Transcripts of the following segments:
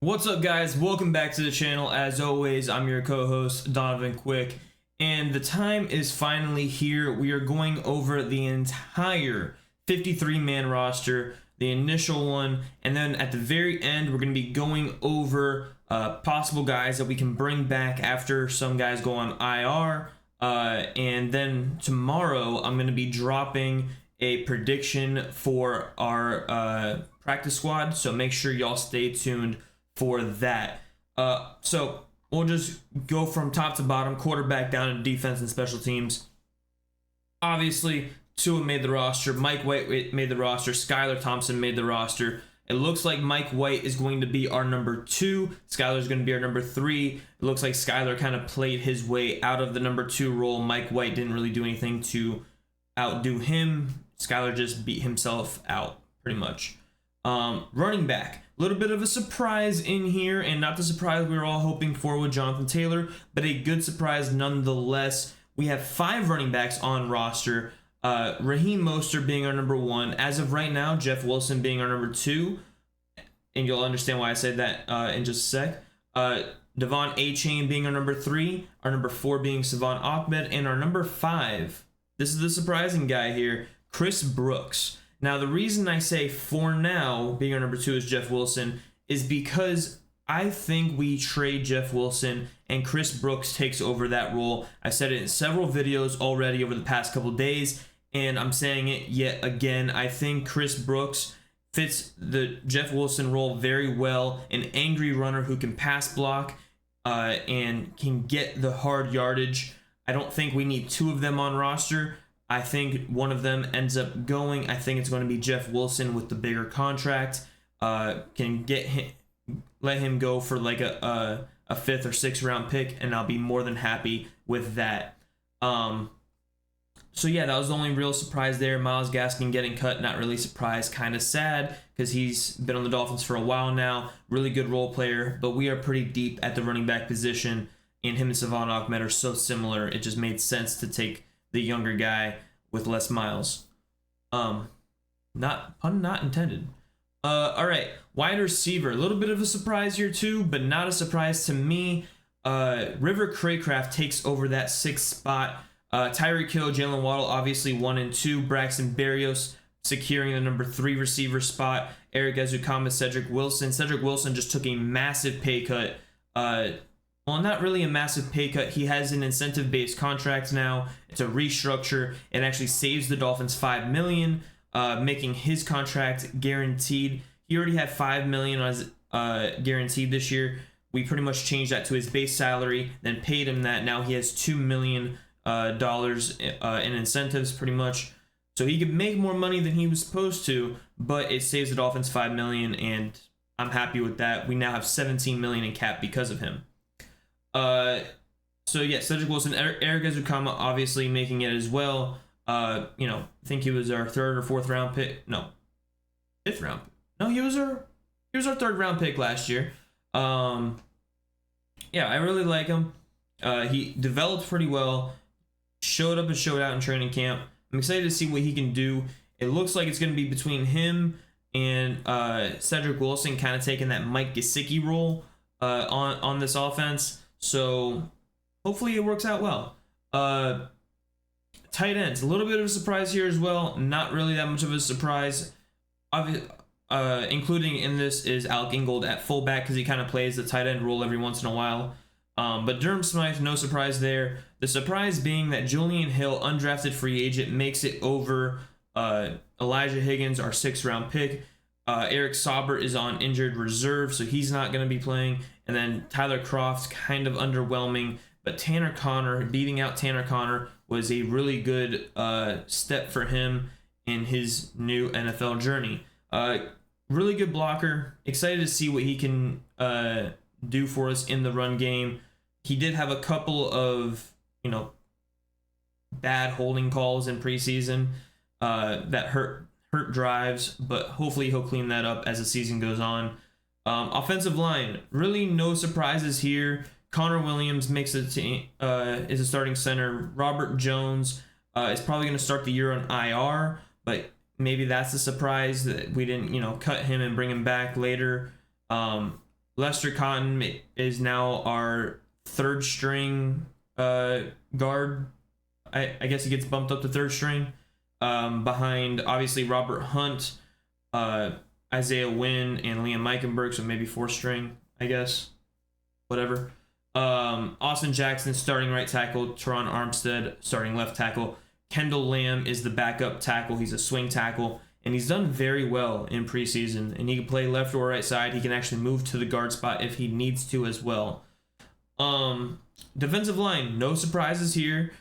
What's up, guys? Welcome back to the channel. As always, I'm your co-host Donovan Quick, and the time is finally here. We are going over the entire 53-man roster, the initial one, and then at the very end we're going to be going over possible guys that we can bring back after some guys go on IR, and then tomorrow I'm going to be dropping a prediction for our practice squad, so make sure y'all stay tuned for that. So we'll just go from top to bottom, quarterback down to defense and special teams. Obviously, Tua made the roster, Mike White made the roster, Skylar Thompson made the roster. It looks like Mike White is going to be our number 2. Skylar is going to be our number 3. It looks like Skylar kind of played his way out of the number 2 role. Mike White didn't really do anything to outdo him. Skylar just beat himself out, pretty much. Running back, a little bit of a surprise in here, and not the surprise we were all hoping for with Jonathan Taylor, but a good surprise nonetheless. We have 5 running backs on roster. Raheem Mostert being our number 1. As of right now, Jeff Wilson being our number 2. And you'll understand why I said that in just a sec. Devon A-Chain being our number 3. Our number 4 being Savon Ahmed. And our number 5, this is the surprising guy here, Chris Brooks. Now, the reason I say for now being our number 2 is Jeff Wilson is because I think we trade Jeff Wilson and Chris Brooks takes over that role. I said it in several videos already over the past couple days, and I'm saying it yet again. I think Chris Brooks fits the Jeff Wilson role very well, an angry runner who can pass block and can get the hard yardage. I don't think we need 2 of them on roster. I think one of them ends up going. I think it's going to be Jeff Wilson with the bigger contract. Can get him, let him go for like a 5th or 6th round pick, and I'll be more than happy with that. So yeah, that was the only real surprise there. Myles Gaskin getting cut, not really surprised, kind of sad because he's been on the Dolphins for a while now. Really good role player, but we are pretty deep at the running back position, and him and Savon Ahmed are so similar. It just made sense to take the younger guy with less miles. Not pun not intended. All right, wide receiver, a little bit of a surprise here too, but not a surprise to me. River Craycraft takes over that 6th spot. Tyreek Hill, Jalen Waddle, obviously 1 and 2. Braxton Berrios securing the number 3 receiver spot. Eric Ezukama, Cedric Wilson. Cedric Wilson just took a massive pay cut. Well, not really a massive pay cut. He has an incentive-based contract now. It's a restructure. It actually saves the Dolphins $5 million, making his contract guaranteed. He already had $5 million as guaranteed this year. We pretty much changed that to his base salary, then paid him that. Now he has $2 million in incentives, pretty much. So he could make more money than he was supposed to, but it saves the Dolphins $5 million, and I'm happy with that. We now have $17 million in cap because of him. So yeah, Cedric Wilson, Eric Ezukama obviously making it as well. I think he was our 3rd or 4th round pick. No, 5th round. No, he was our 3rd round pick last year. Yeah, I really like him. He developed pretty well, showed up and showed out in training camp. I'm excited to see what he can do. It looks like it's going to be between him and Cedric Wilson, kind of taking that Mike Gesicki role on this offense. So hopefully it works out well. Tight ends, a little bit of a surprise here as well. Not really that much of a surprise. Including in this is Alec Ingold at fullback because he kind of plays the tight end role every once in a while. But Durham Smythe, no surprise there. The surprise being that Julian Hill, undrafted free agent, makes it over Elijah Higgins, our 6th round pick. Eric Sauber is on injured reserve, so he's not going to be playing. And then Tyler Croft, kind of underwhelming. But Tanner Connor, beating out Tanner Connor, was a really good step for him in his new NFL journey. Really good blocker. Excited to see what he can do for us in the run game. He did have a couple of, bad holding calls in preseason that hurt drives, but hopefully he'll clean that up as the season goes on. Offensive line, really no surprises here. Connor Williams makes it to, is a starting center. Robert Jones is probably going to start the year on IR, but maybe that's a surprise that we didn't, cut him and bring him back later. Lester Cotton is now our third string guard. I guess he gets bumped up to third string, behind obviously Robert Hunt, Isaiah Wynn, and Liam Meikenberg, so maybe fourth string, I guess. Whatever. Austin Jackson starting right tackle, Teron Armstead starting left tackle. Kendall Lamb is the backup tackle. He's a swing tackle, and he's done very well in preseason, and he can play left or right side. He can actually move to the guard spot if he needs to as well. Defensive line, no surprises here.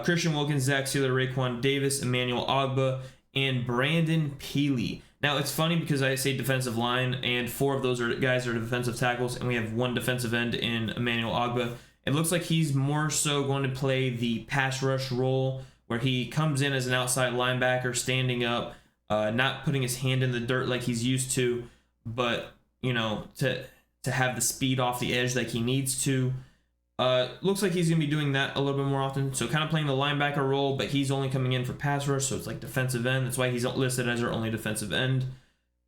Christian Wilkins, Zach Sealer, Raekwon Davis, Emmanuel Ogba, and Brandon Peely. Now, it's funny because I say defensive line, and 4 of those guys are defensive tackles, and we have 1 defensive end in Emmanuel Ogba. It looks like he's more so going to play the pass rush role, where he comes in as an outside linebacker, standing up, not putting his hand in the dirt like he's used to, but, you know, to have the speed off the edge like he needs to. Looks like he's going to be doing that a little bit more often. So kind of playing the linebacker role, but he's only coming in for pass rush, so it's like defensive end. That's why he's listed as our only defensive end.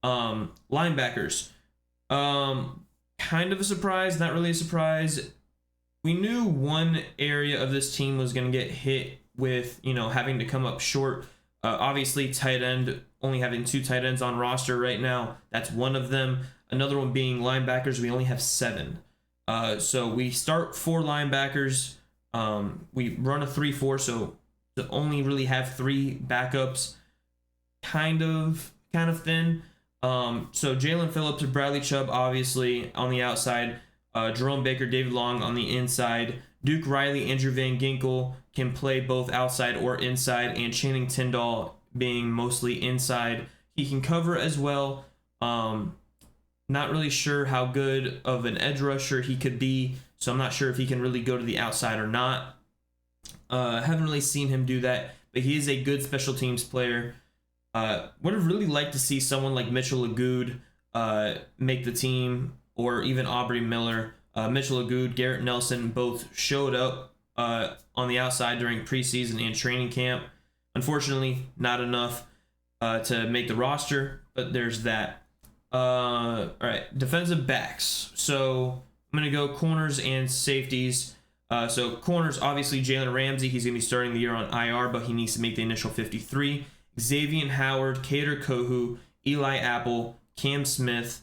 Linebackers. Kind of a surprise, not really a surprise. We knew one area of this team was going to get hit with, you know, having to come up short. Obviously, tight end, only having 2 tight ends on roster right now. That's one of them. Another one being linebackers. We only have 7. So we start 4 linebackers. We run a 3-4, so to only really have 3 backups, kind of thin. So Jalen Phillips and Bradley Chubb, obviously, on the outside. Jerome Baker, David Long on the inside. Duke Riley, Andrew Van Ginkel can play both outside or inside, and Channing Tindall being mostly inside. He can cover as well. Not really sure how good of an edge rusher he could be, so I'm not sure if he can really go to the outside or not. Haven't really seen him do that, but he is a good special teams player. Would have really liked to see someone like Mitchell Agood make the team, or even Aubrey Miller. Mitchell Agood, Garrett Nelson both showed up on the outside during preseason and training camp. Unfortunately, not enough to make the roster, but there's that. All right, defensive backs. So I'm going to go corners and safeties. So corners, obviously Jalen Ramsey. He's going to be starting the year on IR, but he needs to make the initial 53. Xavier Howard, Kader Kohu, Eli Apple, Cam Smith,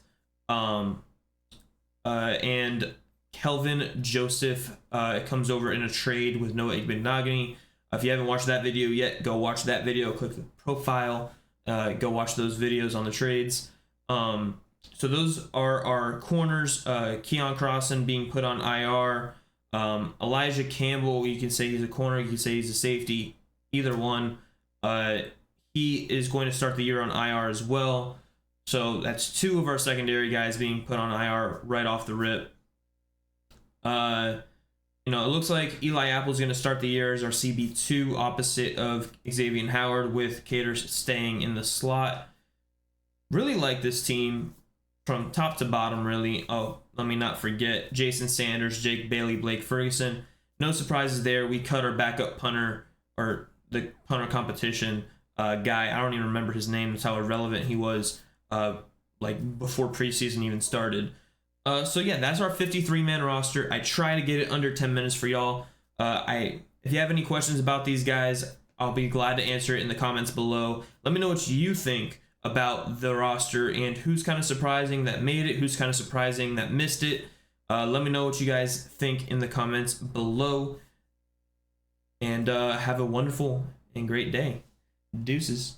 and Kelvin Joseph comes over in a trade with Noah Igbenogany. If you haven't watched that video yet, go watch that video. Click the profile. Go watch those videos on the trades. So those are our corners. Keon Crossan being put on IR. Elijah Campbell, you can say he's a corner, you can say he's a safety, either one. He is going to start the year on IR as well. So that's 2 of our secondary guys being put on IR right off the rip. You know, it looks like Eli Apple is going to start the year as our CB2, opposite of Xavier Howard, with Caters staying in the slot. Really like this team from top to bottom, really. Oh, let me not forget Jason Sanders, Jake Bailey, Blake Ferguson. No surprises there. We cut our backup punter, or the punter competition guy. I don't even remember his name. That's how irrelevant he was, like before preseason even started. So yeah, that's our 53-man roster. I try to get it under 10 minutes for y'all. If you have any questions about these guys, I'll be glad to answer it in the comments below. Let me know what you think about the roster and who's kind of surprising that made it, who's kind of surprising that missed it. Let me know what you guys think in the comments below. And have a wonderful and great day. Deuces.